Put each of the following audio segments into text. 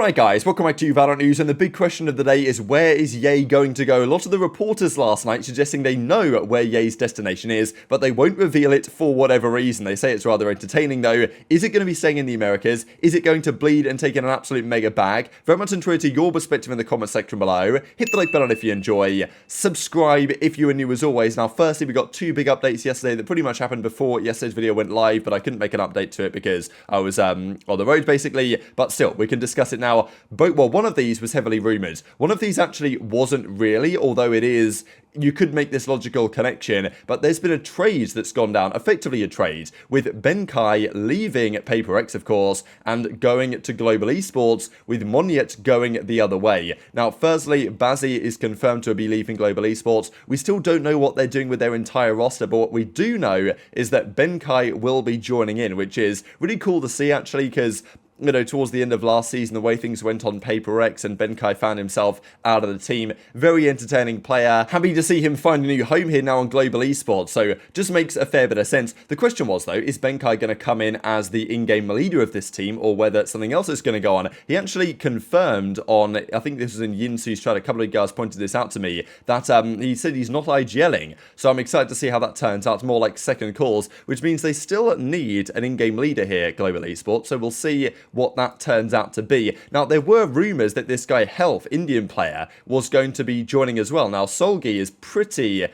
Alright guys, welcome back to VALORANT News, and the big question of the day is, where is Ye going to go? A lot of the reporters last night suggesting they know where Ye's destination is, but they won't reveal it for whatever reason. They say it's rather entertaining though. Is it going to be staying in the Americas? Is it going to bleed and take in an absolute mega bag? Very much enjoy to your perspective in the comment section below. Hit the like button if you enjoy. Subscribe if you are new as always. Now firstly, we got two big updates yesterday that pretty much happened before yesterday's video went live, but I couldn't make an update to it because I was on the road basically, but still, we can discuss it now. Well, one of these was heavily rumoured. One of these actually wasn't really, although it is, you could make this logical connection, but there's been a trade that's gone down, effectively a trade, with Ben.G leaving PRX, of course, and going to Global Esports, with Monyet going the other way. Now, firstly, Bazzi is confirmed to be leaving Global Esports. We still don't know what they're doing with their entire roster, but what we do know is that Ben.G will be joining in, which is really cool to see, actually, because you know, towards the end of last season, the way things went on PRX and Ben.G found himself out of the team. Very entertaining player. Happy to see him find a new home here now on Global Esports, so just makes a fair bit of sense. The question was, though, is Ben.G going to come in as the in-game leader of this team, or whether something else is going to go on? He actually confirmed on, I think this was in Yinsu's chat, a couple of guys pointed this out to me, that he said he's not IGLing, so I'm excited to see how that turns out. More like second calls, which means they still need an in-game leader here at Global Esports, so we'll see what that turns out to be. Now, there were rumours that this guy, Health, Indian player, was going to be joining as well. Now, Solgi is pretty,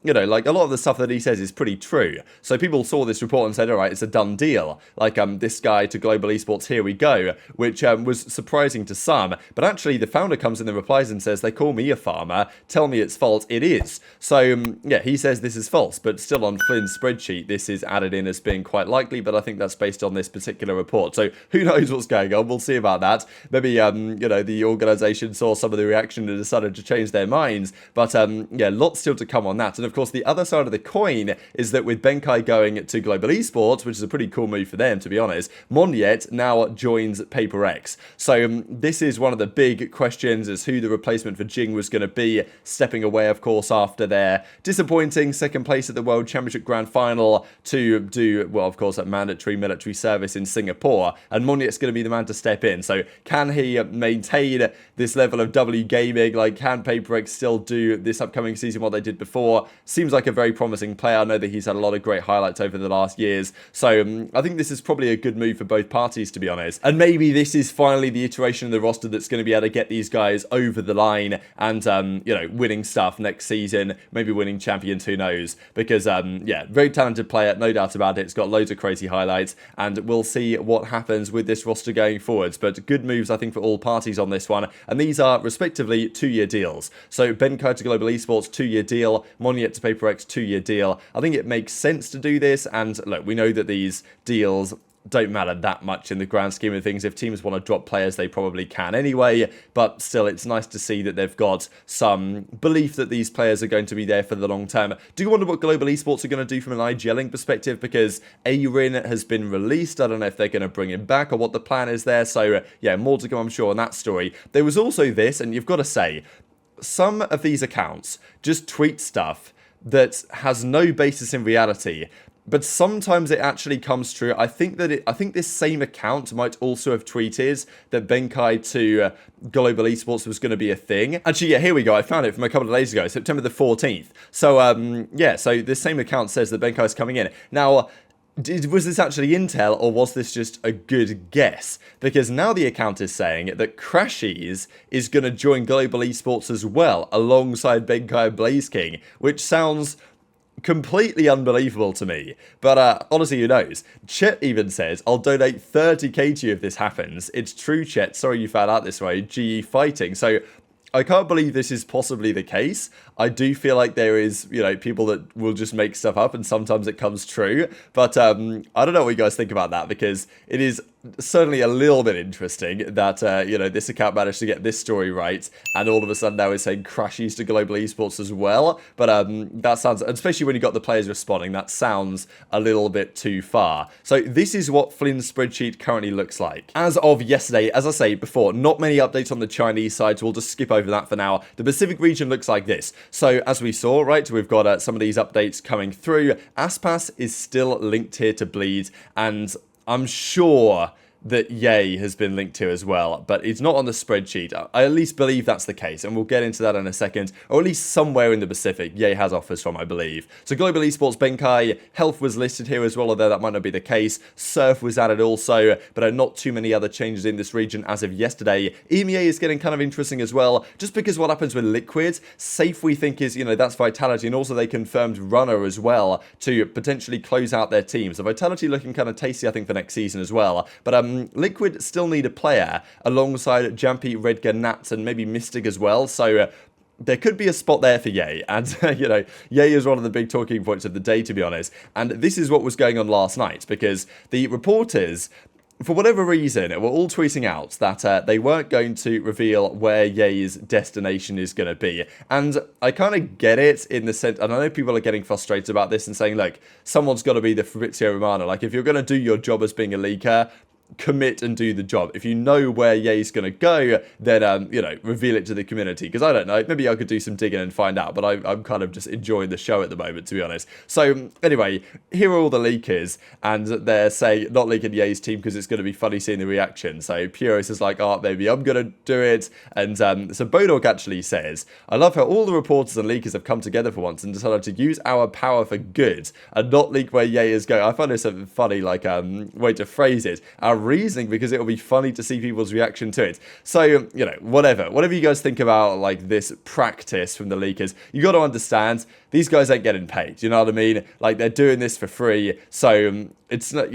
you know, like, a lot of the stuff that he says is pretty true. So people saw this report and said, all right, it's a done deal. Like, this guy to Global Esports, here we go, which was surprising to some. But actually, the founder comes in and replies and says, they call me a farmer, tell me it's false. It is. So, yeah, he says this is false, but still on Flynn's spreadsheet, this is added in as being quite likely, but I think that's based on this particular report. So who knows what's going on? We'll see about that. Maybe, you know, the organisation saw some of the reaction and decided to change their minds. But, yeah, lots still to come on that. And of course, the other side of the coin is that with Ben.G going to Global Esports, which is a pretty cool move for them, to be honest, Monyet now joins PRX. So this is one of the big questions, is who the replacement for Jing was going to be, stepping away, of course, after their disappointing second place at the World Championship Grand Final to do, well, of course, a mandatory military service in Singapore. And Monyet's going to be the man to step in. So can he maintain this level of W gaming? Like, can PRX still do this upcoming season what they did before? Seems like a very promising player. I know that he's had a lot of great highlights over the last years. So I think this is probably a good move for both parties, to be honest. And maybe this is finally the iteration of the roster that's going to be able to get these guys over the line and, you know, winning stuff next season. Maybe winning champions, who knows? Because, yeah, very talented player, no doubt about it. It's got loads of crazy highlights. And we'll see what happens with this roster going forwards. But good moves, I think, for all parties on this one. And these are, respectively, 2-year deals. So Ben.G to Global Esports, 2-year deal. Monyet to PRX, 2-year deal. I think it makes sense to do this, and look, we know that these deals don't matter that much in the grand scheme of things. If teams want to drop players, they probably can anyway, but still, it's nice to see that they've got some belief that these players are going to be there for the long term. Do you wonder what Global Esports are going to do from an IGLing perspective? Because Arin has been released. I don't know if they're going to bring him back or what the plan is there, so yeah, more to come, I'm sure, on that story. There was also this, and you've got to say, some of these accounts just tweet stuff that has no basis in reality, but sometimes it actually comes true. I think this same account might also have tweeted that Ben.G to Global Esports was going to be a thing. Actually, yeah, here we go. I found it from a couple of days ago, September the 14th. So, yeah, so this same account says that Ben.G is coming in. Now, was this actually intel, or was this just a good guess? Because now the account is saying that Crashies is going to join Global Esports as well, alongside Ben.G and Blaze King, which sounds completely unbelievable to me. But honestly, who knows? Chet even says, I'll donate 30k to you if this happens. It's true, Chet. Sorry you found out this way. GE fighting. So I can't believe this is possibly the case. I do feel like there is, you know, people that will just make stuff up and sometimes it comes true. But I don't know what you guys think about that, because it is certainly a little bit interesting that, you know, this account managed to get this story right, and all of a sudden now is saying Crashies to Global Esports as well. But that sounds, especially when you got the players responding, that sounds a little bit too far. So this is what Flynn's spreadsheet currently looks like. As of yesterday, as I say before, not many updates on the Chinese side, so we'll just skip over that for now. The Pacific region looks like this. So as we saw, right, we've got some of these updates coming through. Aspas is still linked here to Bleed, and I'm sure that Ye has been linked to as well, but it's not on the spreadsheet. I at least believe that's the case, and we'll get into that in a second, or at least somewhere in the Pacific, Ye has offers from, I believe. So Global Esports, Benkai, Health was listed here as well, although that might not be the case. Surf was added also, but not too many other changes in this region as of yesterday. EMEA is getting kind of interesting as well, just because what happens with Liquid, Safe we think is, that's Vitality, and also they confirmed Runner as well to potentially close out their team. So Vitality looking kind of tasty, I think, for next season as well. But Liquid still need a player alongside Jampy, Redgar, Nats, and maybe Mystic as well. So there could be a spot there for Ye, and, Ye is one of the big talking points of the day, to be honest. And this is what was going on last night, because the reporters, for whatever reason, were all tweeting out that they weren't going to reveal where Ye's destination is going to be. And I kind of get it in the sense, and I know people are getting frustrated about this and saying, look, someone's got to be the Fabrizio Romano. Like, if you're going to do your job as being a leaker, commit and do the job. If you know where Ye's going to go, then, reveal it to the community. Because I don't know, maybe I could do some digging and find out, but I'm kind of just enjoying the show at the moment, to be honest. So, anyway, here are all the leakers, and they're saying, not leaking Ye's team because it's going to be funny seeing the reaction. So, Puris is like, oh, maybe I'm going to do it. And so, Bodog actually says, I love how all the reporters and leakers have come together for once and decided to use our power for good and not leak where Ye is going. I find this a funny, way to phrase it. Our reasoning, because it'll be funny to see people's reaction to it. So, whatever you guys think about, this practice from the leakers, you got to understand, these guys ain't getting paid, you know what I mean? Like, they're doing this for free, so it's not,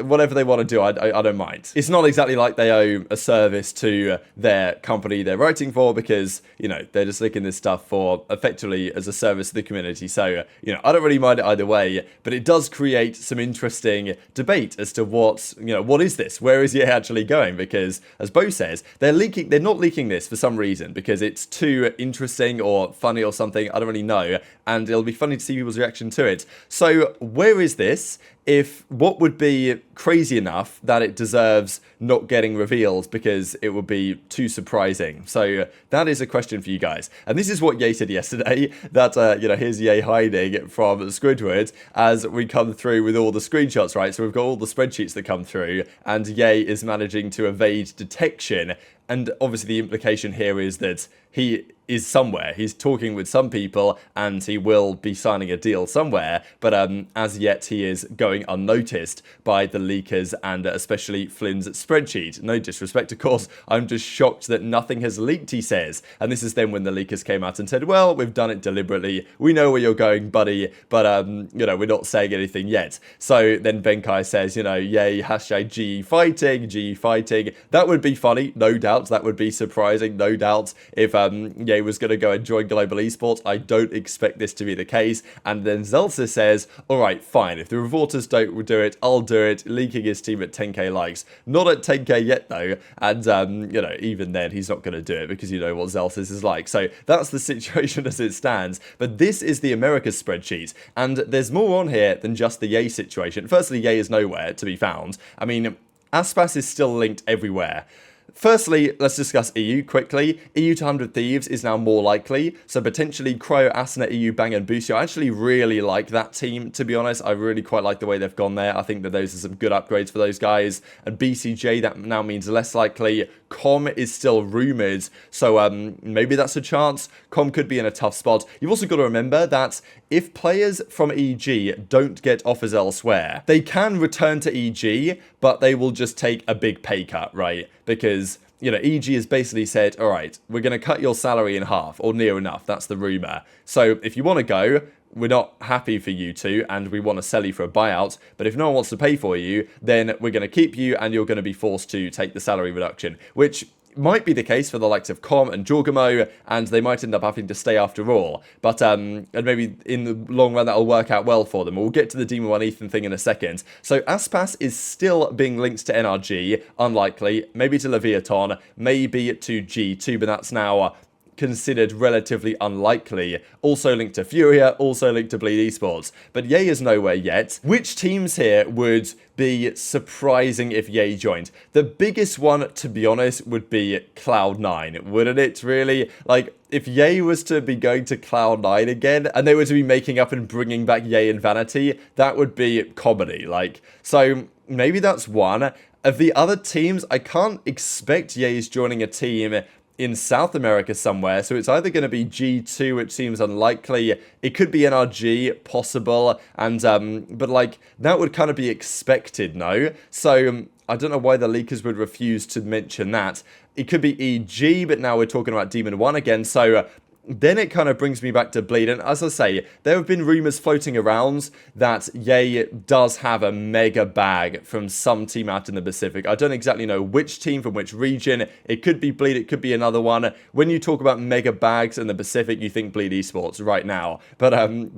whatever they want to do, I don't mind. It's not exactly like they owe a service to their company they're writing for, because, they're just leaking this stuff for, effectively, as a service to the community. So, I don't really mind it either way, but it does create some interesting debate as to what is this? Where is he actually going? Because, as Bo says, they're not leaking this for some reason, because it's too interesting or funny or something, I don't really know, and it'll be funny to see people's reaction to it. So, where is this? If what would be crazy enough that it deserves not getting revealed because it would be too surprising. So that is a question for you guys. And this is what Ye said yesterday, that, here's Ye hiding from Squidward as we come through with all the screenshots, right? So we've got all the spreadsheets that come through, and Ye is managing to evade detection. And obviously the implication here is that he is somewhere. He's talking with some people, and he will be signing a deal somewhere, but as yet he is going unnoticed by the leakers and especially Flynn's spreadsheet. No disrespect, of course, I'm just shocked that nothing has leaked, he says. And this is then when the leakers came out and said, well, we've done it deliberately. We know where you're going, buddy, but, we're not saying anything yet. So then Benkai says, yay, hashtag GE fighting. That would be funny, no doubt. That would be surprising, no doubt, if Ye was going to go and join Global Esports. I don't expect this to be the case. And then Zelsa says, alright, fine, if the reporters don't do it, I'll do it, leaking his team at 10k likes. Not at 10k yet, though, and, even then, he's not going to do it, because you know what Zelsis is like. So that's the situation as it stands. But this is the Americas spreadsheet, and there's more on here than just the Ye situation. Firstly, Ye is nowhere to be found. I mean, Aspas is still linked everywhere. Firstly, let's discuss EU quickly. EU to 100 Thieves is now more likely, so potentially Cryo, Asuna, EU, Bang, and Busio. I actually really like that team, to be honest. I really quite like the way they've gone there. I think that those are some good upgrades for those guys. And BCJ, that now means less likely. Com is still rumoured, so maybe that's a chance. Com could be in a tough spot. You've also got to remember that if players from EG don't get offers elsewhere, they can return to EG, but they will just take a big pay cut, right? Because, EG has basically said, all right, we're going to cut your salary in half, or near enough. That's the rumour. So if you want to go, we're not happy for you to, and we want to sell you for a buyout, but if no one wants to pay for you, then we're going to keep you, and you're going to be forced to take the salary reduction, which might be the case for the likes of Com and Jorgamo, and they might end up having to stay after all. But, and maybe in the long run that'll work out well for them. We'll get to the Demon 1 Ethan thing in a second. So Aspas is still being linked to NRG, unlikely, maybe to Leviathan, maybe to G2, but that's now considered relatively unlikely. Also linked to Furia, also linked to Bleed Esports. But Ye is nowhere yet. Which teams here would be surprising if Ye joined? The biggest one, to be honest, would be Cloud9, wouldn't it, really? Like, if Ye was to be going to Cloud9 again, and they were to be making up and bringing back Ye and Vanity, that would be comedy. Like, so maybe that's one. Of the other teams, I can't expect Ye's joining a team in South America somewhere, so it's either going to be G2, which seems unlikely, it could be NRG, possible, and but like that would kind of be expected, no? So I don't know why the leakers would refuse to mention that. It could be EG, but now we're talking about Demon 1 again, so then it kind of brings me back to Bleed, and as I say, there have been rumours floating around that Ye does have a mega bag from some team out in the Pacific. I don't exactly know which team from which region. It could be Bleed, it could be another one. When you talk about mega bags in the Pacific, you think Bleed Esports right now, but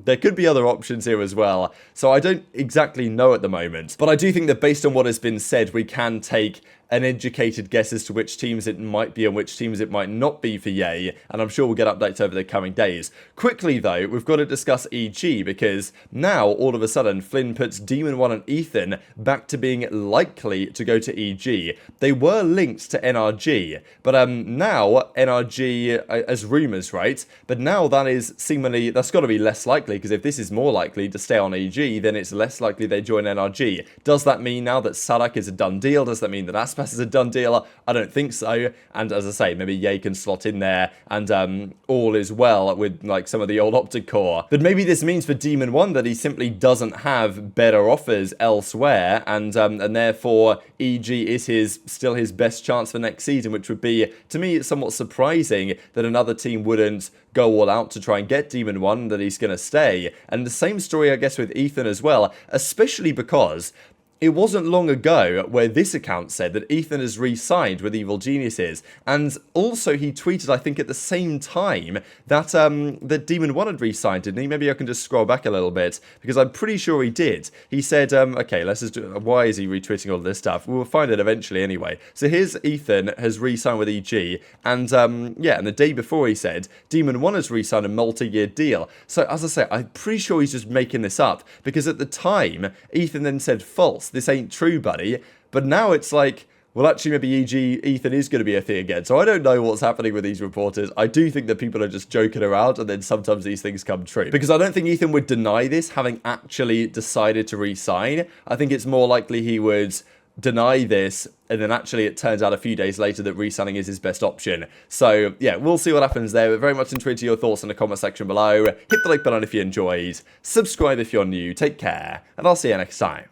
there could be other options here as well, so I don't exactly know at the moment. But I do think that based on what has been said, we can take an educated guess as to which teams it might be and which teams it might not be for Ye, and I'm sure we'll get updates over the coming days. Quickly though, we've got to discuss EG, because now all of a sudden Flynn puts Demon 1 and Ethan back to being likely to go to EG. They were linked to NRG, but now NRG as rumours, right? But now that is seemingly, that's got to be less likely, because if this is more likely to stay on EG, then it's less likely they join NRG. Does that mean now that Sadak is a done deal? Does that mean that Aspas is a done deal? I don't think so. And as I say, maybe Ye can slot in there and all is well with like some of the old Optic core. But maybe this means for Demon 1 that he simply doesn't have better offers elsewhere, and therefore EG is still his best chance for next season, which would be, to me, somewhat surprising that another team wouldn't go all out to try and get Demon 1, that he's going to stay. And the same story, I guess, with Ethan as well, especially because it wasn't long ago where this account said that Ethan has re-signed with Evil Geniuses, and also he tweeted, I think at the same time, that that Demon 1 had re-signed, didn't he? Maybe I can just scroll back a little bit, because I'm pretty sure he did. He said, okay, let's just do, why is he retweeting all this stuff? We'll find it eventually anyway. So here's Ethan has re-signed with EG, and yeah, and the day before he said, Demon 1 has re-signed a multi-year deal. So as I say, I'm pretty sure he's just making this up, because at the time, Ethan then said false. This ain't true, buddy. But now it's like, well, actually, maybe Ethan is going to be a thing again. So I don't know what's happening with these reporters. I do think that people are just joking around, and then sometimes these things come true. Because I don't think Ethan would deny this, having actually decided to re-sign. I think it's more likely he would deny this, and then actually it turns out a few days later that re-signing is his best option. So yeah, we'll see what happens there. We're very much intrigued to your thoughts in the comment section below. Hit the like button if you enjoyed, subscribe if you're new, take care, and I'll see you next time.